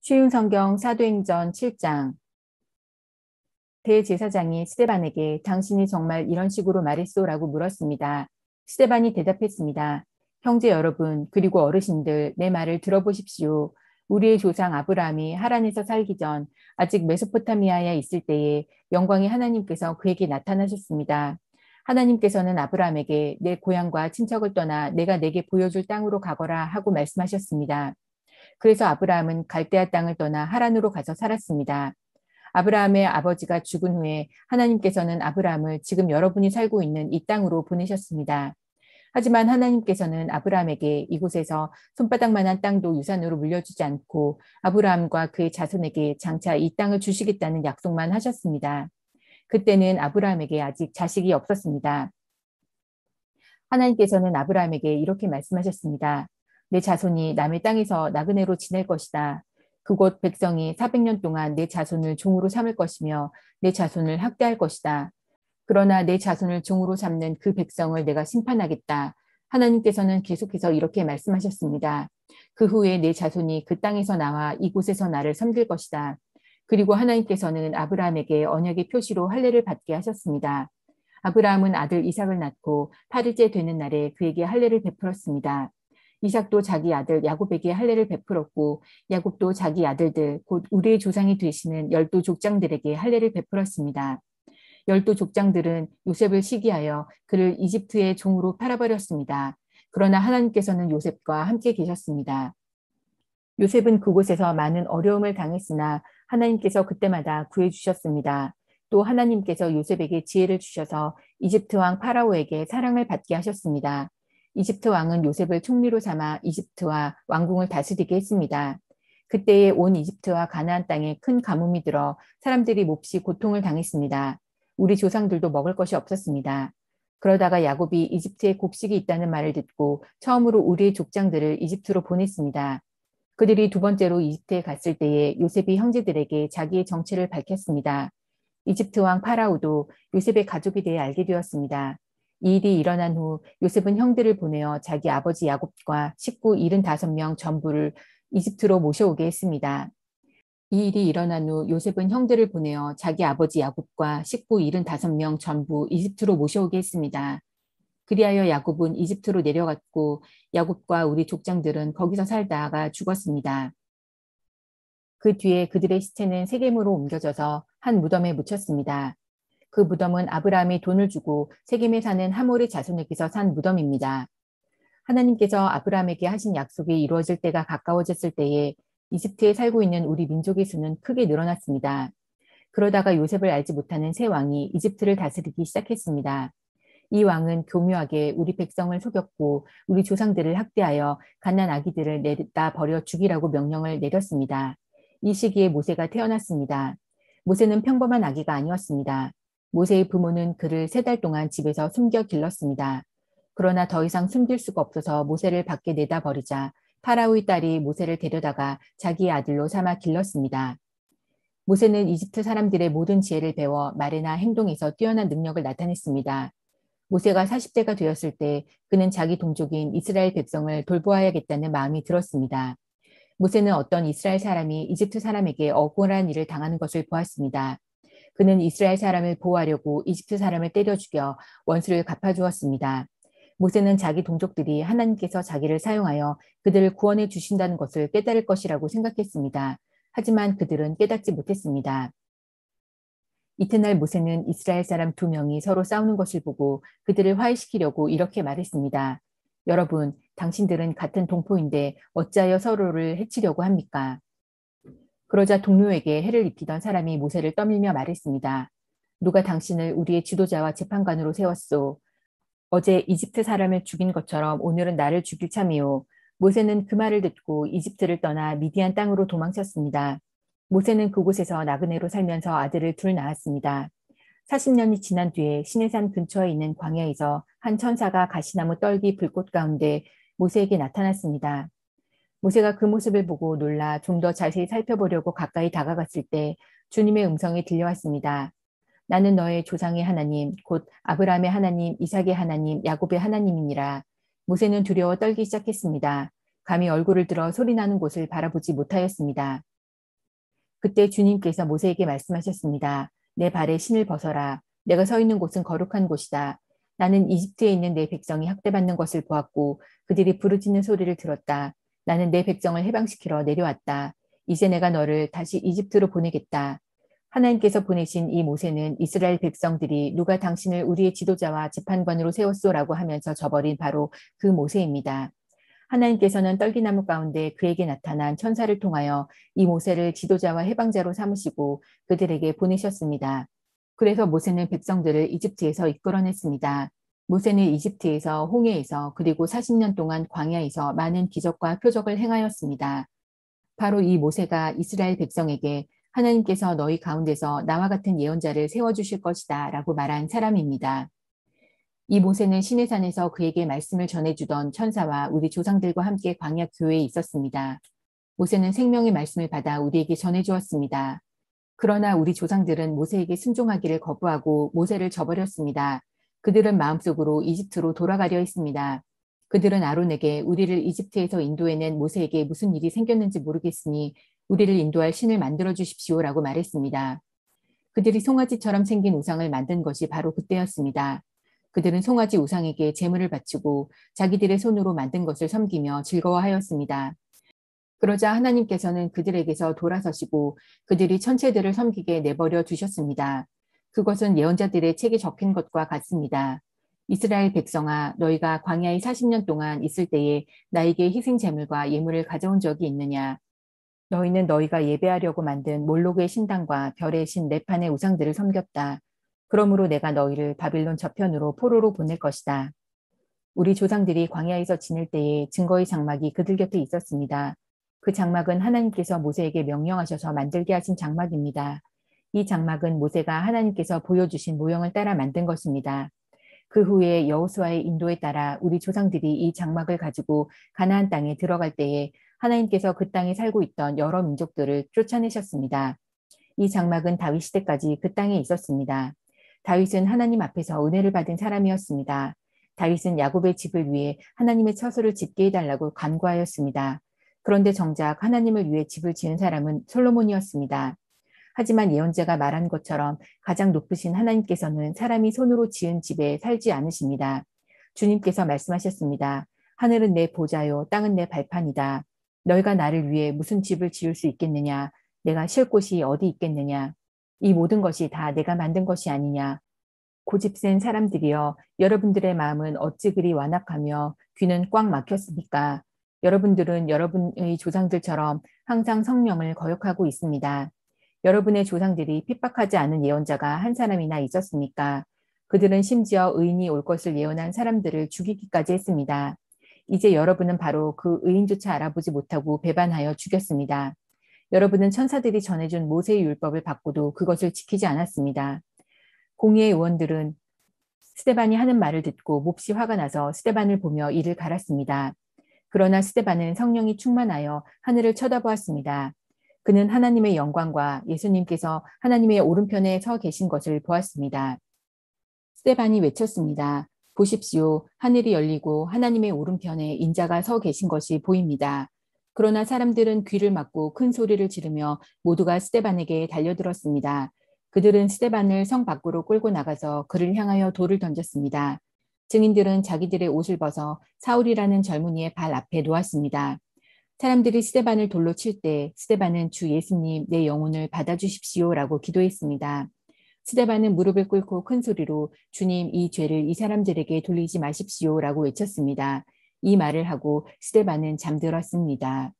쉬운 성경 사도행전 7장. 대제사장이 스데반에게 당신이 정말 이런 식으로 말했소라고 물었습니다. 스데반이 대답했습니다. 형제 여러분, 그리고 어르신들, 내 말을 들어보십시오. 우리의 조상 아브라함이 하란에서 살기 전 아직 메소포타미아에 있을 때에 영광의 하나님께서 그에게 나타나셨습니다. 하나님께서는 아브라함에게 내 고향과 친척을 떠나 내가 내게 보여줄 땅으로 가거라 하고 말씀하셨습니다. 그래서 아브라함은 갈대아 땅을 떠나 하란으로 가서 살았습니다. 아브라함의 아버지가 죽은 후에 하나님께서는 아브라함을 지금 여러분이 살고 있는 이 땅으로 보내셨습니다. 하지만 하나님께서는 아브라함에게 이곳에서 손바닥만한 땅도 유산으로 물려주지 않고 아브라함과 그의 자손에게 장차 이 땅을 주시겠다는 약속만 하셨습니다. 그때는 아브라함에게 아직 자식이 없었습니다. 하나님께서는 아브라함에게 이렇게 말씀하셨습니다. 내 자손이 남의 땅에서 나그네로 지낼 것이다. 그곳 백성이 400년 동안 내 자손을 종으로 삼을 것이며 내 자손을 학대할 것이다. 그러나 내 자손을 종으로 삼는 그 백성을 내가 심판하겠다. 하나님께서는 계속해서 이렇게 말씀하셨습니다. 그 후에 내 자손이 그 땅에서 나와 이곳에서 나를 섬길 것이다. 그리고 하나님께서는 아브라함에게 언약의 표시로 할례를 받게 하셨습니다. 아브라함은 아들 이삭을 낳고 8일째 되는 날에 그에게 할례를 베풀었습니다. 이삭도 자기 아들 야곱에게 할례를 베풀었고 야곱도 자기 아들들 곧 우리의 조상이 되시는 12족장들에게 할례를 베풀었습니다. 12족장들은 요셉을 시기하여 그를 이집트의 종으로 팔아버렸습니다. 그러나 하나님께서는 요셉과 함께 계셨습니다. 요셉은 그곳에서 많은 어려움을 당했으나 하나님께서 그때마다 구해주셨습니다. 또 하나님께서 요셉에게 지혜를 주셔서 이집트 왕 파라오에게 사랑을 받게 하셨습니다. 이집트 왕은 요셉을 총리로 삼아 이집트와 왕궁을 다스리게 했습니다. 그때에 온 이집트와 가나안 땅에 큰 가뭄이 들어 사람들이 몹시 고통을 당했습니다. 우리 조상들도 먹을 것이 없었습니다. 그러다가 야곱이 이집트에 곡식이 있다는 말을 듣고 처음으로 우리의 족장들을 이집트로 보냈습니다. 그들이 두 번째로 이집트에 갔을 때에 요셉이 형제들에게 자기의 정체를 밝혔습니다. 이집트 왕 파라오도 요셉의 가족에 대해 알게 되었습니다. 이 일이 일어난 후 요셉은 형들을 보내어 자기 아버지 야곱과 식구 75명 전부를 이집트로 모셔오게 했습니다. 이 일이 일어난 후 요셉은 형들을 보내어 자기 아버지 야곱과 식구 75명 전부 이집트로 모셔오게 했습니다. 그리하여 야곱은 이집트로 내려갔고 야곱과 우리 족장들은 거기서 살다가 죽었습니다. 그 뒤에 그들의 시체는 세겜으로 옮겨져서 한 무덤에 묻혔습니다. 그 무덤은 아브라함이 돈을 주고 세겜에 사는 하몰의 자손에게서 산 무덤입니다. 하나님께서 아브라함에게 하신 약속이 이루어질 때가 가까워졌을 때에 이집트에 살고 있는 우리 민족의 수는 크게 늘어났습니다. 그러다가 요셉을 알지 못하는 새 왕이 이집트를 다스리기 시작했습니다. 이 왕은 교묘하게 우리 백성을 속였고 우리 조상들을 학대하여 갓난 아기들을 내다 버려 죽이라고 명령을 내렸습니다. 이 시기에 모세가 태어났습니다. 모세는 평범한 아기가 아니었습니다. 모세의 부모는 그를 3달 동안 집에서 숨겨 길렀습니다. 그러나 더 이상 숨길 수가 없어서 모세를 밖에 내다 버리자 파라오의 딸이 모세를 데려다가 자기의 아들로 삼아 길렀습니다. 모세는 이집트 사람들의 모든 지혜를 배워 말이나 행동에서 뛰어난 능력을 나타냈습니다. 모세가 40대가 되었을 때 그는 자기 동족인 이스라엘 백성을 돌보아야겠다는 마음이 들었습니다. 모세는 어떤 이스라엘 사람이 이집트 사람에게 억울한 일을 당하는 것을 보았습니다. 그는 이스라엘 사람을 보호하려고 이집트 사람을 때려 죽여 원수를 갚아주었습니다. 모세는 자기 동족들이 하나님께서 자기를 사용하여 그들을 구원해 주신다는 것을 깨달을 것이라고 생각했습니다. 하지만 그들은 깨닫지 못했습니다. 이튿날 모세는 이스라엘 사람 2명이 서로 싸우는 것을 보고 그들을 화해시키려고 이렇게 말했습니다. 여러분, 당신들은 같은 동포인데 어찌하여 서로를 해치려고 합니까? 그러자 동료에게 해를 입히던 사람이 모세를 떠밀며 말했습니다. 누가 당신을 우리의 지도자와 재판관으로 세웠소? 어제 이집트 사람을 죽인 것처럼 오늘은 나를 죽일 참이요. 모세는 그 말을 듣고 이집트를 떠나 미디안 땅으로 도망쳤습니다. 모세는 그곳에서 나그네로 살면서 아들을 2 낳았습니다. 40년이 지난 뒤에 시내산 근처에 있는 광야에서 한 천사가 가시나무 떨기 불꽃 가운데 모세에게 나타났습니다. 모세가 그 모습을 보고 놀라 좀 더 자세히 살펴보려고 가까이 다가갔을 때 주님의 음성이 들려왔습니다. 나는 너의 조상의 하나님, 곧 아브라함의 하나님, 이삭의 하나님, 야곱의 하나님이니라. 모세는 두려워 떨기 시작했습니다. 감히 얼굴을 들어 소리나는 곳을 바라보지 못하였습니다. 그때 주님께서 모세에게 말씀하셨습니다. 내 발에 신을 벗어라. 내가 서 있는 곳은 거룩한 곳이다. 나는 이집트에 있는 내 백성이 학대받는 것을 보았고 그들이 부르짖는 소리를 들었다. 나는 내 백성을 해방시키러 내려왔다. 이제 내가 너를 다시 이집트로 보내겠다. 하나님께서 보내신 이 모세는 이스라엘 백성들이 누가 당신을 우리의 지도자와 재판관으로 세웠소라고 하면서 저버린 바로 그 모세입니다. 하나님께서는 떨기나무 가운데 그에게 나타난 천사를 통하여 이 모세를 지도자와 해방자로 삼으시고 그들에게 보내셨습니다. 그래서 모세는 백성들을 이집트에서 이끌어냈습니다. 모세는 이집트에서 홍해에서 그리고 40년 동안 광야에서 많은 기적과 표적을 행하였습니다. 바로 이 모세가 이스라엘 백성에게 하나님께서 너희 가운데서 나와 같은 예언자를 세워주실 것이다 라고 말한 사람입니다. 이 모세는 시내산에서 그에게 말씀을 전해주던 천사와 우리 조상들과 함께 광야 교회에 있었습니다. 모세는 생명의 말씀을 받아 우리에게 전해주었습니다. 그러나 우리 조상들은 모세에게 순종하기를 거부하고 모세를 저버렸습니다. 그들은 마음속으로 이집트로 돌아가려 했습니다. 그들은 아론에게 우리를 이집트에서 인도해낸 모세에게 무슨 일이 생겼는지 모르겠으니 우리를 인도할 신을 만들어 주십시오라고 말했습니다. 그들이 송아지처럼 생긴 우상을 만든 것이 바로 그때였습니다. 그들은 송아지 우상에게 제물을 바치고 자기들의 손으로 만든 것을 섬기며 즐거워하였습니다. 그러자 하나님께서는 그들에게서 돌아서시고 그들이 천체들을 섬기게 내버려 두셨습니다. 그것은 예언자들의 책에 적힌 것과 같습니다. 이스라엘 백성아, 너희가 광야에 40년 동안 있을 때에 나에게 희생 제물과 예물을 가져온 적이 있느냐? 너희는 너희가 예배하려고 만든 몰록의 신당과 별의 신 네판의 우상들을 섬겼다. 그러므로 내가 너희를 바빌론 저편으로 포로로 보낼 것이다. 우리 조상들이 광야에서 지낼 때에 증거의 장막이 그들 곁에 있었습니다. 그 장막은 하나님께서 모세에게 명령하셔서 만들게 하신 장막입니다. 이 장막은 모세가 하나님께서 보여주신 모형을 따라 만든 것입니다. 그 후에 여호수아의 인도에 따라 우리 조상들이 이 장막을 가지고 가나안 땅에 들어갈 때에 하나님께서 그 땅에 살고 있던 여러 민족들을 쫓아내셨습니다. 이 장막은 다윗 시대까지 그 땅에 있었습니다. 다윗은 하나님 앞에서 은혜를 받은 사람이었습니다. 다윗은 야곱의 집을 위해 하나님의 처소를 짓게 해달라고 간구하였습니다. 그런데 정작 하나님을 위해 집을 지은 사람은 솔로몬이었습니다. 하지만 예언자가 말한 것처럼 가장 높으신 하나님께서는 사람이 손으로 지은 집에 살지 않으십니다. 주님께서 말씀하셨습니다. 하늘은 내 보좌요, 땅은 내 발판이다. 너희가 나를 위해 무슨 집을 지을 수 있겠느냐? 내가 쉴 곳이 어디 있겠느냐? 이 모든 것이 다 내가 만든 것이 아니냐? 고집센 사람들이여, 여러분들의 마음은 어찌 그리 완악하며 귀는 꽉 막혔습니까? 여러분들은 여러분의 조상들처럼 항상 성령을 거역하고 있습니다. 여러분의 조상들이 핍박하지 않은 예언자가 한 사람이나 있었습니까? 그들은 심지어 의인이 올 것을 예언한 사람들을 죽이기까지 했습니다. 이제 여러분은 바로 그 의인조차 알아보지 못하고 배반하여 죽였습니다. 여러분은 천사들이 전해준 모세의 율법을 받고도 그것을 지키지 않았습니다. 공의의 의원들은 스데반이 하는 말을 듣고 몹시 화가 나서 스데반을 보며 이를 갈았습니다. 그러나 스데반은 성령이 충만하여 하늘을 쳐다보았습니다. 그는 하나님의 영광과 예수님께서 하나님의 오른편에 서 계신 것을 보았습니다. 스데반이 외쳤습니다. 보십시오. 하늘이 열리고 하나님의 오른편에 인자가 서 계신 것이 보입니다. 그러나 사람들은 귀를 막고 큰 소리를 지르며 모두가 스데반에게 달려들었습니다. 그들은 스데반을 성 밖으로 끌고 나가서 그를 향하여 돌을 던졌습니다. 증인들은 자기들의 옷을 벗어 사울이라는 젊은이의 발 앞에 놓았습니다. 사람들이 스데반을 돌로 칠 때 스데반은 주 예수님 내 영혼을 받아주십시오라고 기도했습니다. 스데반은 무릎을 꿇고 큰 소리로 주님 이 죄를 이 사람들에게 돌리지 마십시오라고 외쳤습니다. 이 말을 하고 스데반은 잠들었습니다.